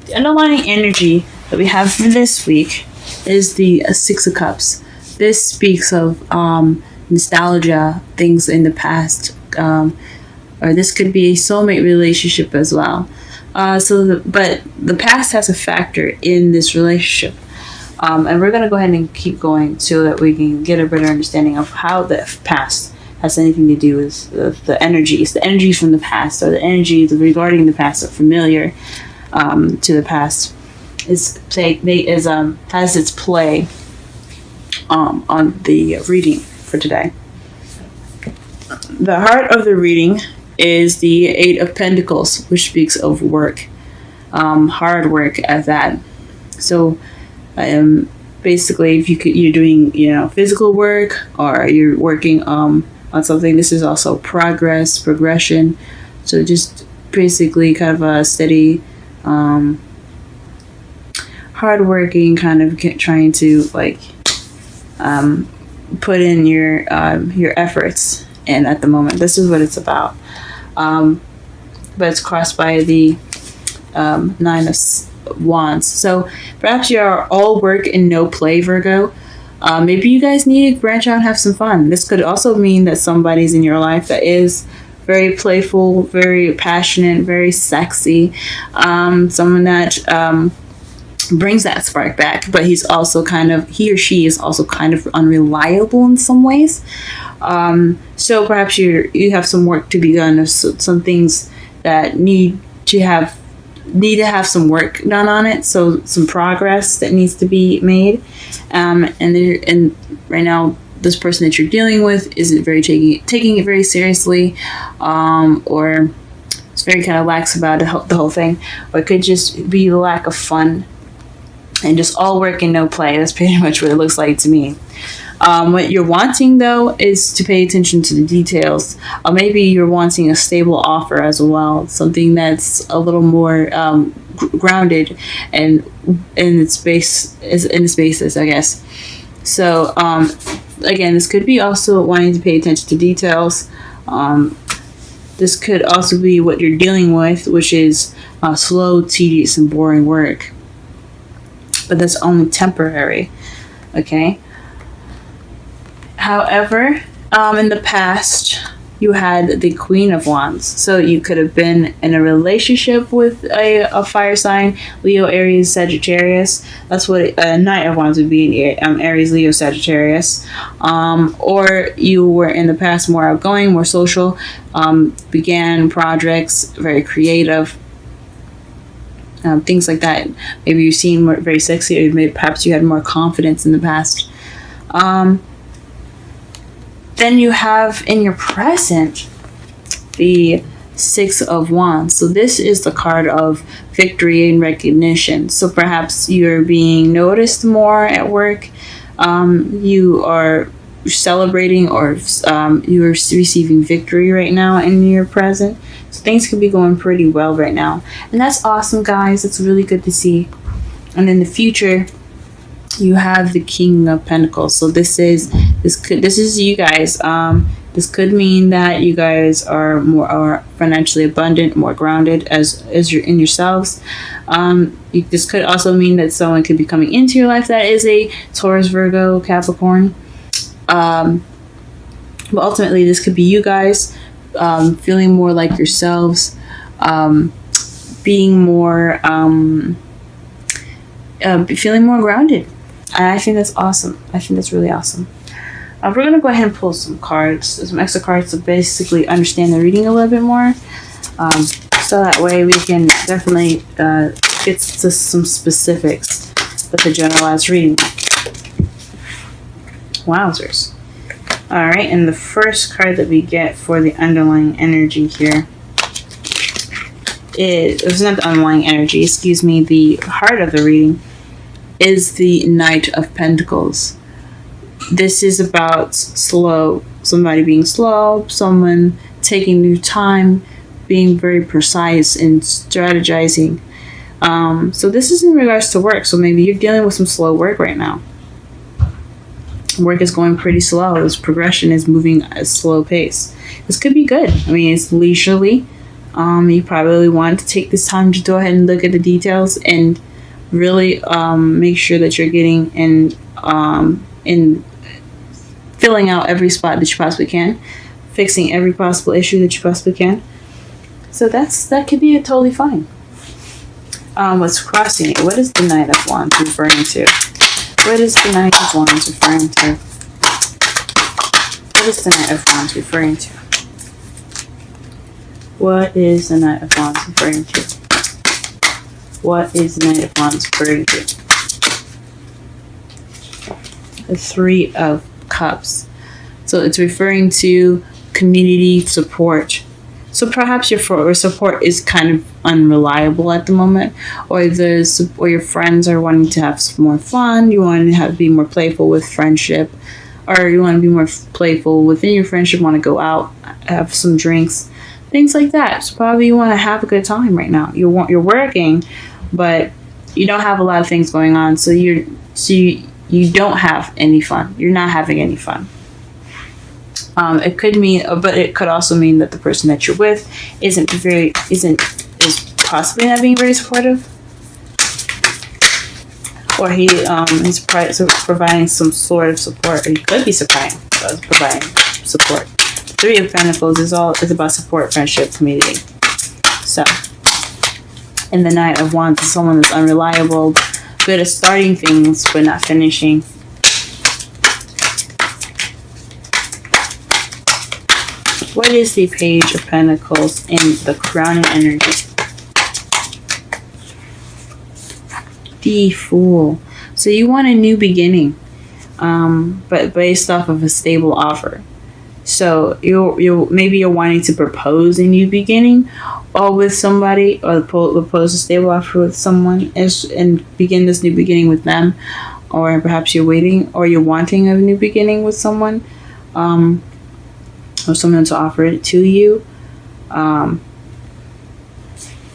the underlying energy that we have for this week is the Six of Cups. This speaks of nostalgia, things in the past, or this could be a soulmate relationship as well. But the past has a factor in this relationship. And we're going to go ahead and keep going so that we can get a better understanding of how the past has anything to do with the energies. The energies from the past, or the energies regarding the past, are familiar to the past. Has its play on the reading for today. The heart of the reading is the Eight of Pentacles, which speaks of work, hard work at that. So basically, if you're doing physical work, or you're working on something, this is also progression. So just basically kind of a steady, hardworking kind of trying to put in your efforts. And at the moment, this is what it's about. But it's crossed by the Nine of Wands. So perhaps you are all work and no play, Virgo. Maybe you guys need to branch out and have some fun. This could also mean that somebody's in your life that is very playful, very passionate, very sexy. Someone that brings that spark back, but he or she is also kind of unreliable in some ways. So perhaps you have some work to be done, or some things that need to have some work done on it. So some progress that needs to be made. And right now, this person that you're dealing with isn't taking it very seriously, or it's very kind of lax about the whole thing, or it could just be the lack of fun and just all work and no play. That's pretty much what it looks like to me. What you're wanting, though, is to pay attention to the details. Maybe you're wanting a stable offer as well, something that's a little more grounded and in its basis, I guess. So, again, this could be also wanting to pay attention to details. This could also be what you're dealing with, which is slow, tedious, and boring work. But that's only temporary, okay? However, in the past, you had the Queen of Wands. So you could have been in a relationship with a fire sign, Leo, Aries, Sagittarius. That's what a Knight of Wands would be, Aries, Leo, Sagittarius. Or you were in the past more outgoing, more social, began projects, very creative. Things like that. Maybe you seem very sexy, or perhaps you had more confidence in the past. Then you have in your present the Six of Wands. So this is the card of victory and recognition. So perhaps you're being noticed more at work. You are celebrating, or you are receiving victory right now in your present. So things could be going pretty well right now. And that's awesome, guys. It's really good to see. And in the future, you have the King of Pentacles. So this is you guys. This could mean that you guys are more financially abundant, more grounded as you're in yourselves. This could also mean that someone could be coming into your life that is a Taurus, Virgo, Capricorn. But ultimately, this could be you guys feeling more like yourselves, being more, feeling more grounded. And I think that's awesome. I think that's really awesome. We're going to go ahead and pull some extra cards to basically understand the reading a little bit more. So that way we can definitely get to some specifics with the generalized reading. Wowzers. Alright, and the first card that we get for the underlying energy here it's not the underlying energy, excuse me, the heart of the reading is the Knight of Pentacles. This is about somebody being slow, someone taking their time, being very precise and strategizing. So this is in regards to work. So maybe you're dealing with some slow work right now. Work is going pretty slow. This progression is moving at a slow pace. This could be good. I mean, it's leisurely. You probably want to take this time to go ahead and look at the details and really make sure that you're getting in filling out every spot that you possibly can, fixing every possible issue that you possibly can. So that could be totally fine. What's crossing it? What is the Knight of Wands referring to? What is the Knight of Wands referring to? What is the Knight of Wands referring to? What is the Knight of Wands referring to? What is the Knight of Wands referring to? The Three of Cups. So it's referring to community support. So perhaps your support is kind of unreliable at the moment, or your friends are wanting to have some more fun. You want to be more playful with friendship, or you want to be more playful within your friendship. Want to go out, have some drinks, things like that. So probably you want to have a good time right now. You're working, but you don't have a lot of things going on, so you don't have any fun. You're not having any fun. It could mean, but it could also mean that the person that you're with is possibly not being very supportive, or he is providing some sort of support, or he could be providing support. Three of Pentacles is about support, friendship, community. So, and the Knight of Wands is someone that's unreliable, good at starting things but not finishing. What is the Page of Pentacles in the crowning energy? The Fool. So you want a new beginning, but based off of a stable offer. So you're wanting to propose a new beginning, or with somebody, or propose a stable offer with someone, and begin this new beginning with them, or perhaps you're waiting, or you're wanting a new beginning with someone, or someone to offer it to you.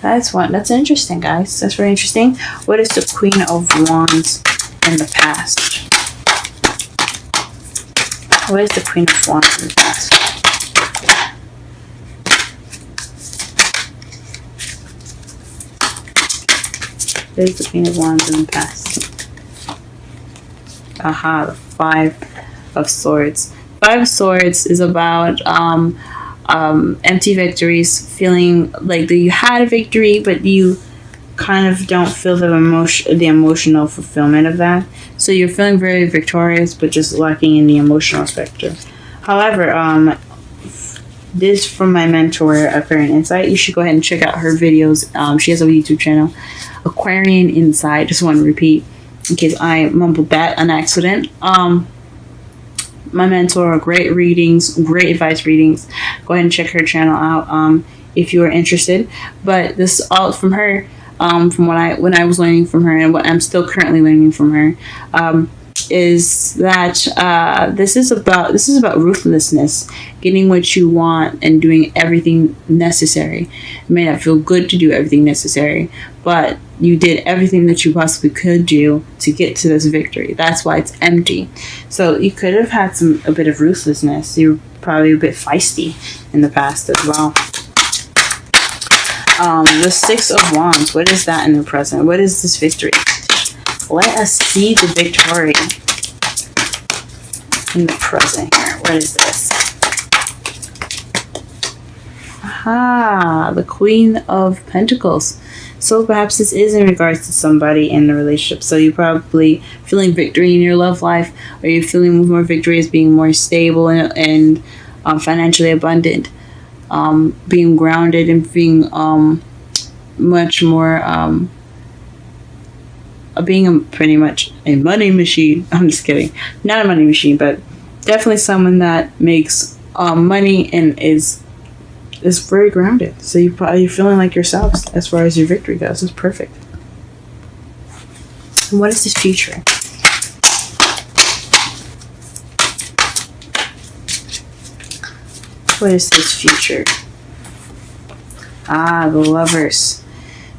That's interesting, guys. That's very interesting. What is the Queen of Wands in the past? What is the Queen of Wands in the past? What is the Queen of Wands in the past? Aha, the Five of Swords. Five of Swords is about empty victories, feeling like that you had a victory, but you kind of don't feel the emotional fulfillment of that. So you're feeling very victorious, but just lacking in the emotional spectrum. However, this from my mentor, Aquarian Insight. You should go ahead and check out her videos. She has a YouTube channel, Aquarian Insight. Just want to repeat in case I mumbled that on accident. My mentor, great readings, great advice readings. Go ahead and check her channel out if you are interested. But this all from her, from when I was learning from her, and what I'm still currently learning from her, is that this is about ruthlessness, getting what you want and doing everything necessary. It may not feel good to do everything necessary, but you did everything that you possibly could do to get to this victory. That's why it's empty. So you could have had a bit of ruthlessness. You were probably a bit feisty in the past as well. The Six of Wands. What is that in the present? What is this victory? Let us see the victory in the present here. What is this? Aha, the Queen of Pentacles. So perhaps this is in regards to somebody in the relationship. So you're probably feeling victory in your love life, or you're feeling more victory as being more stable and financially abundant, being grounded and being much more being pretty much a money machine. I'm just kidding. Not a money machine, but definitely someone that makes money and is very grounded. So you're feeling like yourselves as far as your victory goes. It's perfect. And what is this future? What is this future? Ah, the Lovers.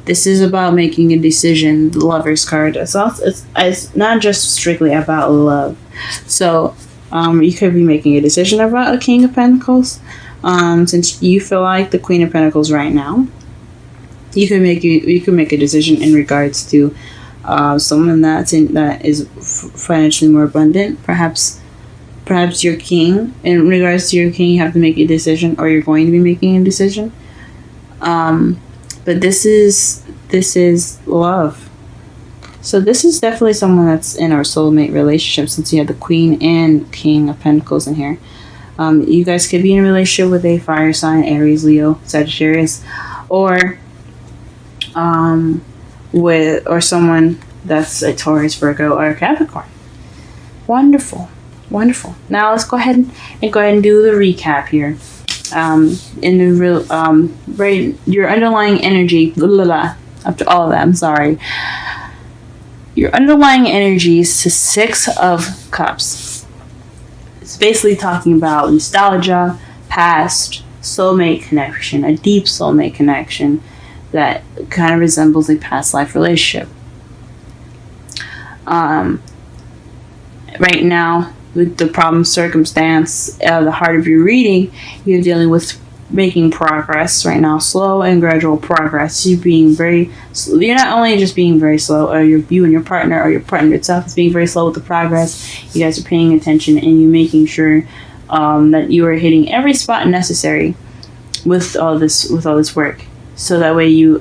This is about making a decision. The Lovers card. It's not just strictly about love. So you could be making a decision about a King of Pentacles. Since you feel like the Queen of Pentacles right now, you can make a decision in regards to someone that is financially more abundant. Perhaps your king. In regards to your king, you have to make a decision, or you're going to be making a decision. But this is love. So this is definitely someone that's in our soulmate relationship, since you have the Queen and King of Pentacles in here. You guys could be in a relationship with a fire sign, Aries, Leo, Sagittarius, or someone that's a Taurus, Virgo, or a Capricorn. Wonderful. Now let's go ahead and do the recap here. In the real your underlying energy. After all of that, I'm sorry. Your underlying energy is the Six of Cups. It's basically talking about nostalgia, past, soulmate connection, a deep soulmate connection that kind of resembles a past life relationship. Right now, with the problem circumstance, the heart of your reading, you're dealing with making progress right now, slow and gradual progress. You're not only just being very slow, or you and your partner, or your partner itself is being very slow with the progress. You guys are paying attention, and you're making sure that you are hitting every spot necessary with all this work. So that way you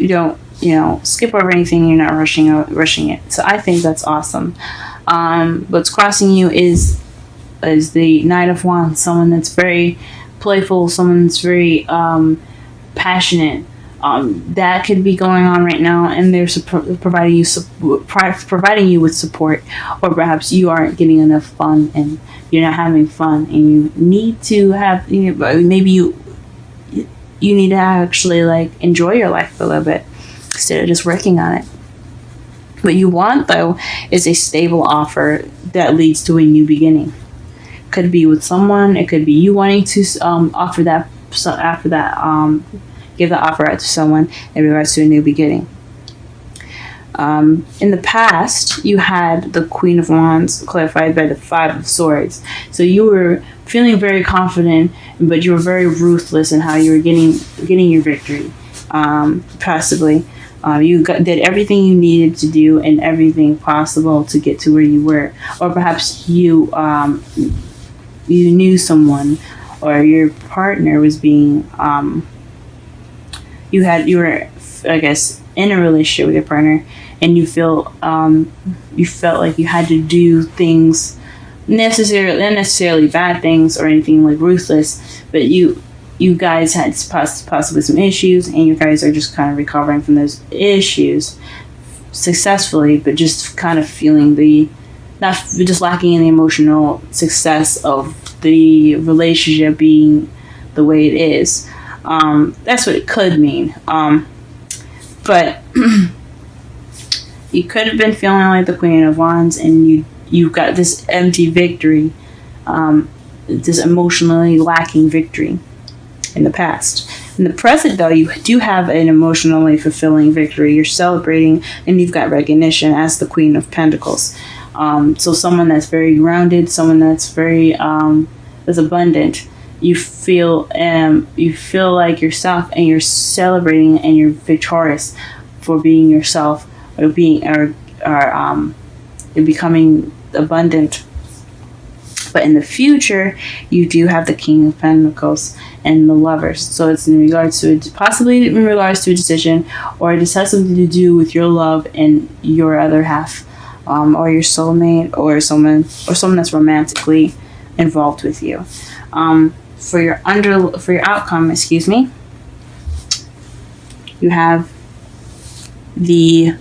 don't skip over anything. You're not rushing it. So I think that's awesome. What's crossing you is the Knight of Wands, someone that's very playful, someone that's very passionate. That could be going on right now, and they're providing you with support, or perhaps you aren't getting enough fun and you're not having fun, and you need to have, maybe you need to actually enjoy your life a little bit instead of just working on it. What you want, though, is a stable offer that leads to a new beginning. Could be with someone. It could be you wanting to offer that. So after that, give the offer out to someone in regards to a new beginning. In the past, you had the Queen of Wands clarified by the Five of Swords. So you were feeling very confident, but you were very ruthless in how you were getting your victory. Passively, you did everything you needed to do and everything possible to get to where you were, or perhaps you knew someone, or your partner was being you were, I guess, in a relationship with your partner, and you felt like you had to do things not necessarily bad things or anything like ruthless, but you guys had possibly some issues, and you guys are just kind of recovering from those issues successfully, but just kind of feeling just lacking in the emotional success of the relationship being the way it is. That's what it could mean. But you could have been feeling like the Queen of Wands, and you got this empty victory, this emotionally lacking victory in the past. In the present, though, you do have an emotionally fulfilling victory. You're celebrating, and you've got recognition as the Queen of Pentacles. So someone that's very grounded, someone that's very that's abundant. You feel like yourself, and you're celebrating, and you're victorious for being yourself, or you're becoming abundant. But in the future, you do have the King of Pentacles and the Lovers. So it's possibly in regards to a decision, or it has something to do with your love and your other half, or your soulmate, or someone that's romantically involved with you. For your outcome, you have the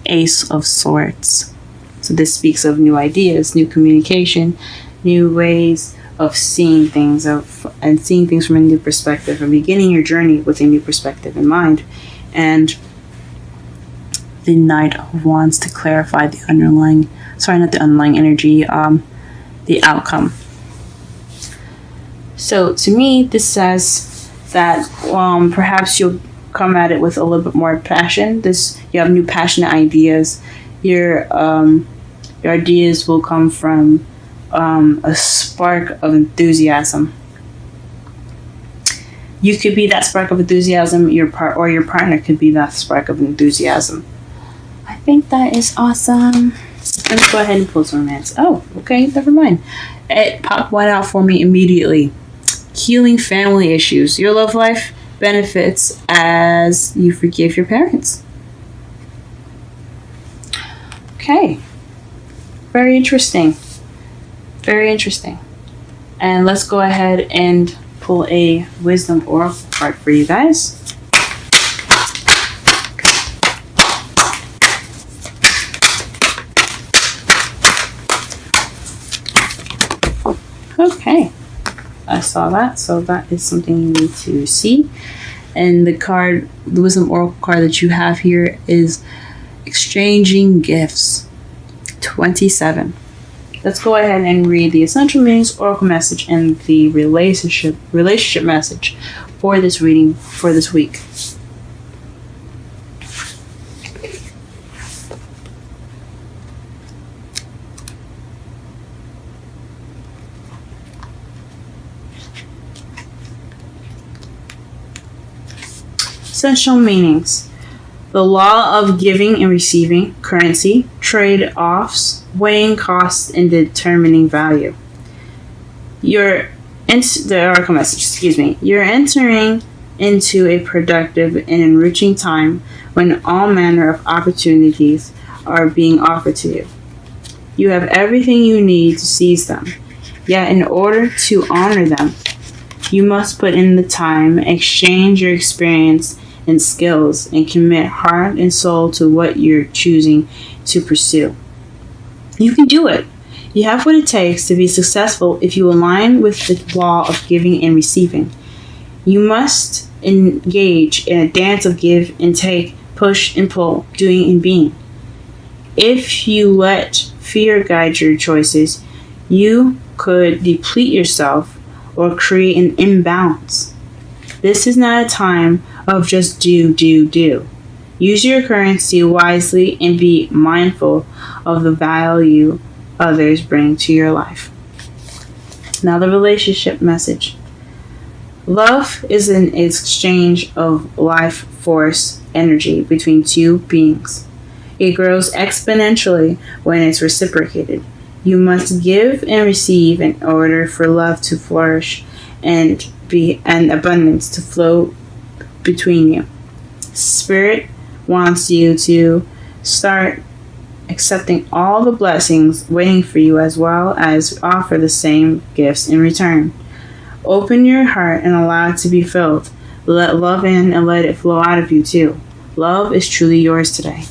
Ace of Swords. So this speaks of new ideas, new communication, new ways of seeing things, and seeing things from a new perspective, and beginning your journey with a new perspective in mind. And the Knight of Wands to clarify the energy, the outcome. So to me, this says that perhaps you'll come at it with a little bit more passion. You have new passionate ideas. Your ideas will come from a spark of enthusiasm. You could be that spark of enthusiasm. Your partner could be that spark of enthusiasm. I think that is awesome. Let's go ahead and pull some romance. Oh, okay, never mind. It popped one out for me immediately. Healing family issues. Your love life benefits as you forgive your parents. Okay. Very interesting. Very interesting. And let's go ahead and pull a wisdom oracle card for you guys. Okay, I saw that, so that is something you need to see. And the wisdom oracle card that you have here is exchanging gifts. 27. Let's go ahead and read the essential meanings, oracle message, and the relationship message for this reading for this week. Essential meanings. The law of giving and receiving, currency, trade-offs, weighing costs, and determining value. The oracle message, You're entering into a productive and enriching time when all manner of opportunities are being offered to you. You have everything you need to seize them. Yet in order to honor them, you must put in the time, exchange your experience and skills, and commit heart and soul to what you're choosing to pursue. You can do it. You have what it takes to be successful if you align with the law of giving and receiving. You must engage in a dance of give and take, push and pull, doing and being. If you let fear guide your choices, you could deplete yourself or create an imbalance. This is not a time of just do. Use your currency wisely and be mindful of the value others bring to your life. Now the relationship message. Love is an exchange of life force energy between two beings. It grows exponentially when it's reciprocated. You must give and receive in order for love to flourish and abundance to flow between you. Spirit wants you to start accepting all the blessings waiting for you, as well as offer the same gifts in return. Open your heart and allow it to be filled. Let love in and let it flow out of you too. Love is truly yours today.